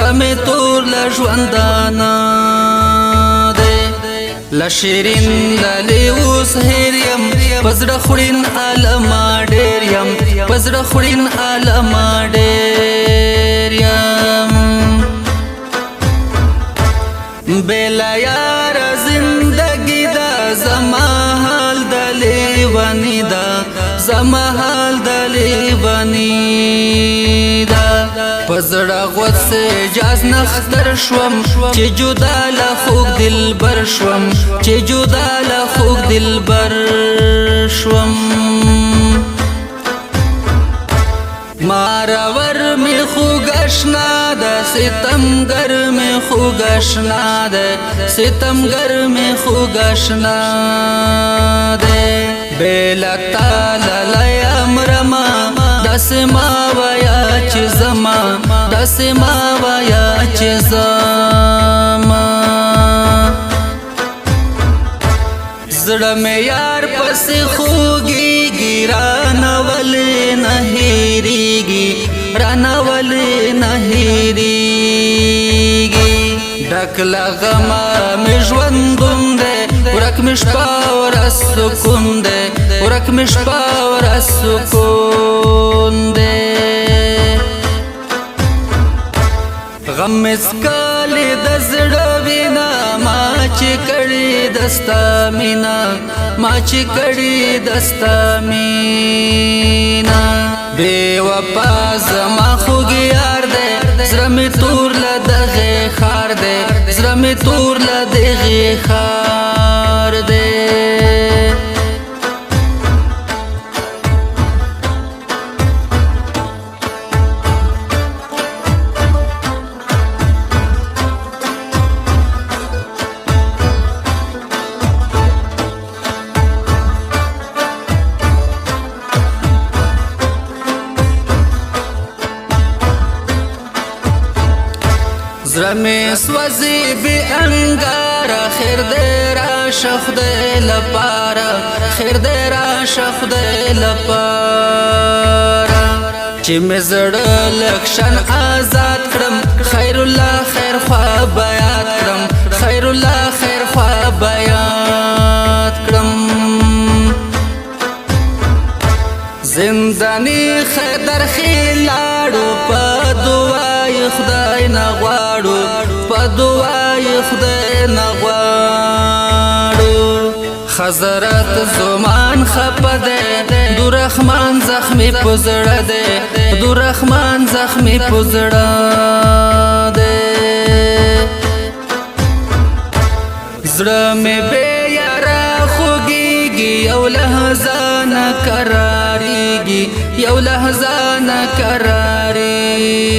زړه مې تور له ژوندانه دی له شیرین لالې اوس هېر یم په زړه خوړین عالمه ډېر یم په زړه خوړین عالمه ډېر یم بېله یاره زندګي ده زما حال د لیوني ده زما حال د لیوني ده په زړه غوڅې جاز نختر شوم چې جدا له خوږ دلبر شوم چې جدا له خوږ دلبر شوم مارور می خوږ اشنا ده ستمګر می خوږ اشنا ده ستمګر می خوږ اشنا ده بېله تاله یم رما داسې ما وایه چې زما داسې ما وایه چې زما زړه مې یار پسې خوږېږي رانه ولې نه هېرېږي رانه ولې نه هېرېږي ډک له غمه مې ژوندون دی ورک مې شپه ورځ سکون دی ورک مې شپه ورځ سکون دی غم مې څکلې د زړه وینا ما چې کړې دستا مینا ما چې کړې دستا مینا بې وفا زما خوږ یار دی زړه مې تور له دغې ښار دی زړه مې تور له دغې ښار دی زړه مې سوځي بې انګاره خیر دې راشه خدای لپاره خیر دې راشه خدای لپاره چې مې زړه لږ شان آزاد کړم خیر الله خیر خوا بیات کړم خیر الله خیر خوا بیات کړم زندانی خیدر خیلاړو په دعای خدای نه غواړو په دعای خدای نه غواړو حضرت زمان خپه دی دورحمان زخمي په زړه دی دورحمان زخمي په زړه دی زړه مې بې یاره خوږېږي یو لحظه نه قراریږي یو لحظه نه قراریږي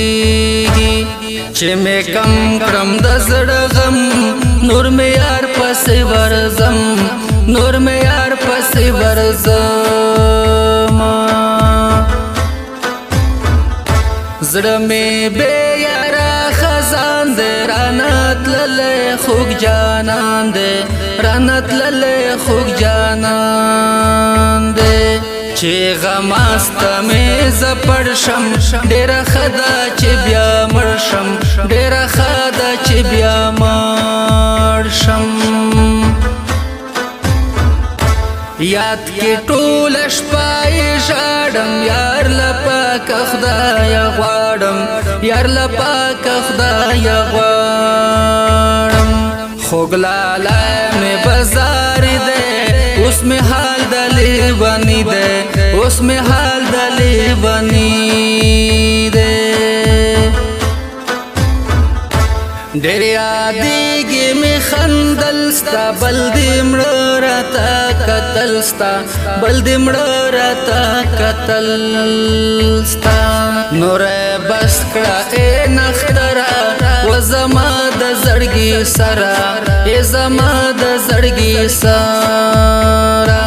چې مې کم کړم د زړه غم نور مې یار پسې ورځم نور مې یار پسې ورځم زړه مې بې یاره خزان دی رانه تللی خوږ جانان دی رانه تللی خوږ جانان دی چې غماسته مې زه پړ شم ډېره ښه ده چې بیا مړ شم ډېره ښه ده چې بیا مړ شم یاد کې ټوله شپه یې ژاړم یار له پاکه خدایه غواړم یار له پاکه خدایه غواړم خوږ لالی مې بزاري دی اوس مې حال د لیوني دی اوس مې حال د لیوني دی ډېر یادېږي مې خندل ستا بل دې مړه راته کتل ستا بل دې مړه راته کتل ستا نوره بس کړه ای نختره و زما د زړګي سره ای زما د زړګي سره